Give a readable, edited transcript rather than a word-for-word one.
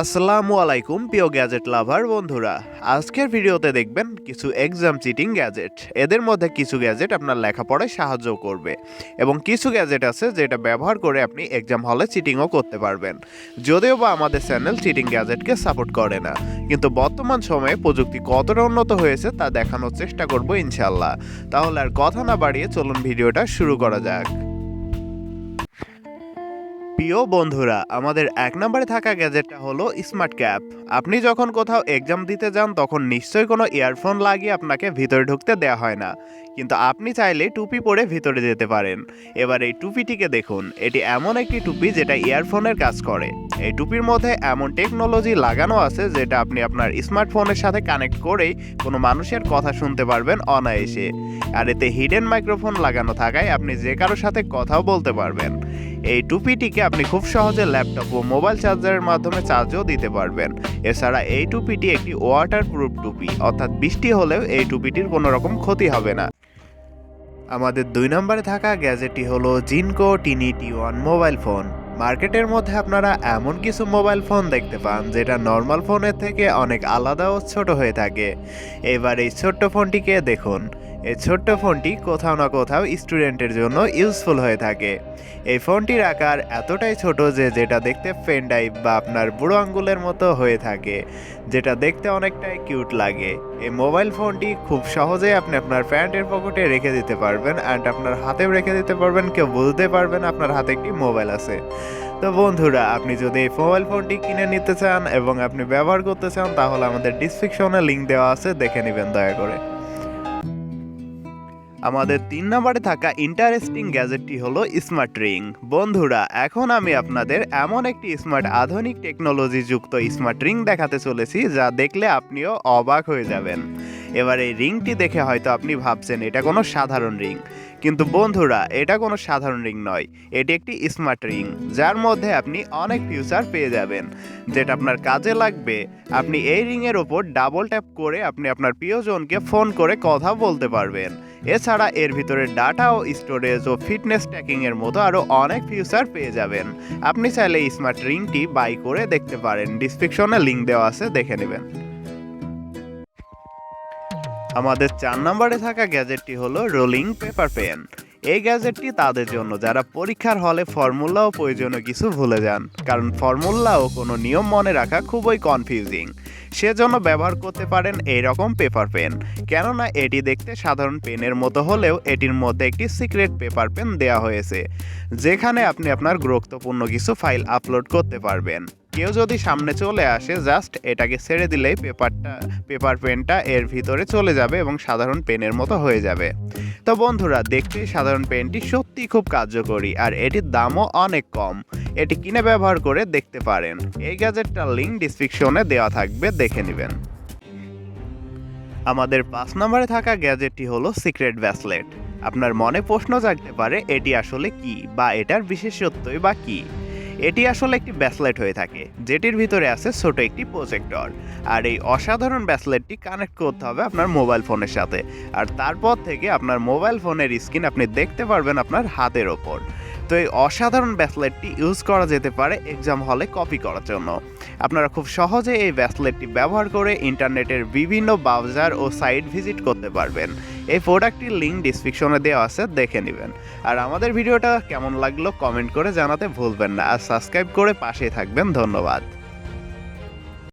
আসসালামু আলাইকুম প্রিয় গ্যাজেট লাভার বন্ধুরা। আজকের ভিডিওতে দেখবেন কিছু এক্সাম চিটিং গ্যাজেট। এদের মধ্যে কিছু গ্যাজেট আপনার লেখাপড়ায় সাহায্য করবে এবং কিছু গ্যাজেট আছে যেটা ব্যবহার করে আপনি এক্সাম হলে চিটিংও করতে পারবেন। যদিও বা আমাদের চ্যানেল চিটিং গ্যাজেটকে সাপোর্ট করে না, কিন্তু বর্তমান সময়ে প্রযুক্তি কতটা উন্নত হয়েছে তা দেখানোর চেষ্টা করব ইনশাল্লাহ। তাহলে আর কথা না বাড়িয়ে চলুন ভিডিওটা শুরু করা যাক। প্রিয় বন্ধুরা, আমাদের এক নম্বরে থাকা গ্যাজেটটা হলো স্মার্ট ক্যাপ। আপনি যখন কোথাও এক্সাম দিতে যান তখন নিশ্চয়ই কোনো ইয়ারফোন লাগিয়ে আপনাকে ভিতরে ঢুকতে দেওয়া হয় না, কিন্তু আপনি চাইলে টুপি পরে ভিতরে যেতে পারেন। এবার এই টুপিটিকে দেখুন, এটি এমন একটি টুপি যেটা ইয়ারফোনের কাজ করে। এই টুপির মধ্যে এমন টেকনোলজি লাগানো আছে যেটা আপনি আপনার স্মার্টফোনের সাথে কানেক্ট করেই কোনো মানুষের কথা শুনতে পারবেন অনায়াসে। আর এতে হিডেন মাইক্রোফোন লাগানো থাকায় আপনি যে কারোর সাথে কথাও বলতে পারবেন। এই টুপিটিকে আপনি খুব সহজে ল্যাপটপ ও মোবাইল চার্জারের মাধ্যমে চার্জও দিতে পারবেন। এছাড়া এই টুপিটি একটি ওয়াটারপ্রুফ টুপি, অর্থাৎ বৃষ্টি হলেও এই টুপিটির কোনো রকম ক্ষতি হবে না। আমাদের 2 নম্বরে থাকা গ্যাজেটটি হলো জিনকো T1 মোবাইল ফোন। মার্কেটের মধ্যে আপনারা এমন কিছু মোবাইল ফোন দেখতে পান যেটা নর্মাল ফোনের থেকে অনেক আলাদা ও ছোট হয়ে থাকে। এবার এই ছোট্ট ফোনটিকে দেখুন। এই ছোট্ট ফোনটি কোথাও না কোথাও স্টুডেন্টের জন্য ইউজফুল হয়ে থাকে। এই ফোনটির আকার এতটাই ছোট যে যেটা দেখতে পেন ড্রাইভ বা আপনার বুড়ো আঙ্গুলের মতো হয়ে থাকে, যেটা দেখতে অনেকটাই কিউট লাগে। এই মোবাইল ফোনটি খুব সহজেই আপনি আপনার প্যান্টের পকেটে রেখে দিতে পারবেন, অ্যান্ড আপনার হাতেও রেখে দিতে পারবেন, কেউ বুঝতে পারবেন আপনার হাতে একটি মোবাইল আছে। তো বন্ধুরা, আপনি যদি এই মোবাইল ফোনটি কিনে নিতে চান এবং আপনি ব্যবহার করতে চান তাহলে আমাদের ডিসক্রিপশনে লিঙ্ক দেওয়া আছে, দেখে নেবেন দয়া করে। আমাদের 3 নম্বরে থাকা ইন্টারেস্টিং গ্যাজেটটি হলো স্মার্ট রিং। বন্ধুরা, এখন আমি আপনাদের এমন একটি স্মার্ট আধুনিক টেকনোলজি যুক্ত স্মার্ট রিং দেখাতে চলেছি যা দেখলে আপনিও অবাক হয়ে যাবেন। এবার এই রিংটি দেখে হয়তো আপনি ভাবছেন এটা কোনো সাধারণ রিং, কিন্তু বন্ধুরা, এটা কোনো সাধারণ রিং নয়। এটি একটি স্মার্ট রিং যার মধ্যে আপনি অনেক ফিউচার পেয়ে যাবেন যেটা আপনার কাজে লাগবে। আপনি এই রিংয়ের ওপর ডাবল ট্যাপ করে আপনি আপনার প্রিয়জনকে ফোন করে কথা বলতে পারবেন। এছাড়া এর ভিতরে ডাটা ও স্টোরেজ ও ফিটনেস ট্র্যাকিংয়ের মতো আরও অনেক ফিউচার পেয়ে যাবেন। আপনি চাইলে স্মার্ট রিংটি বাই করে দেখতে পারেন, ডিসক্রিপশনে লিঙ্ক দেওয়া আছে, দেখে নেবেন। আমাদের 4 নম্বরে থাকা গ্যাজেটটি হলো রোলিং পেপার পেন। এই গ্যাজেটটি তাদের জন্য যারা পরীক্ষার হলে ফর্মুলা ও প্রয়োজনীয় কিছু ভুলে যান, কারণ ফর্মুলা ও কোনো নিয়ম মনে রাখা খুবই কনফিউজিং। সেজন্য ব্যবহার করতে পারেন এই রকম পেপার পেন। কেননা এটি দেখতে সাধারণ পেনের মতো হলেও এটির মধ্যে একটি সিক্রেট পেপার পেন দেওয়া হয়েছে, যেখানে আপনি আপনার গুরুত্বপূর্ণ কিছু ফাইল আপলোড করতে পারবেন। কেউ যদি সামনে চলে আসে, জাস্ট এটাকে ছেড়ে দিলেই পেপার পেনটা এর ভিতরে চলে যাবে এবং সাধারণ পেনের মতো হয়ে যাবে। তো বন্ধুরা, দেখতে সাধারণ পেনটি সত্যি খুব কার্যকরী আর এটির দামও অনেক কম। এটি কিনে ব্যবহার করে দেখতে পারেন। এই গ্যাজেটটার লিঙ্ক ডিসক্রিপশনে দেওয়া থাকবে, দেখে নেবেন। আমাদের 5 নম্বরে থাকা গ্যাজেটটি হলো সিক্রেট ব্রেসলেট। আপনার মনে প্রশ্ন জাগতে পারে এটি আসলে কি বা এটার বিশেষত্বই বা কি। এটি আসলে একটি ব্রেসলেট হয়ে থাকে যেটির ভিতরে আছে ছোট একটি প্রজেক্টর। আর এই অসাধারণ ব্রেসলেটটি কানেক্ট করতে হবে আপনার মোবাইল ফোনের সাথে, আর তারপর থেকে আপনার মোবাইল ফোনের স্ক্রিন আপনি দেখতে পারবেন আপনার হাতের ওপর। তো এই অসাধারণ ব্রেসলেটটি ইউজ করা যেতে পারে এক্সাম হলে কপি করার জন্য। আপনারা খুব সহজে এই ব্রেসলেটটি ব্যবহার করে ইন্টারনেটের বিভিন্ন ব্রাউজার ও সাইট ভিজিট করতে পারবেন। এই প্রোডাক্টটির লিঙ্ক ডিসক্রিপশনে দেওয়া আছে, দেখে নেবেন। আর আমাদের ভিডিওটা কেমন লাগলো কমেন্ট করে জানাতে ভুলবেন না, আর সাবস্ক্রাইব করে পাশেই থাকবেন। ধন্যবাদ।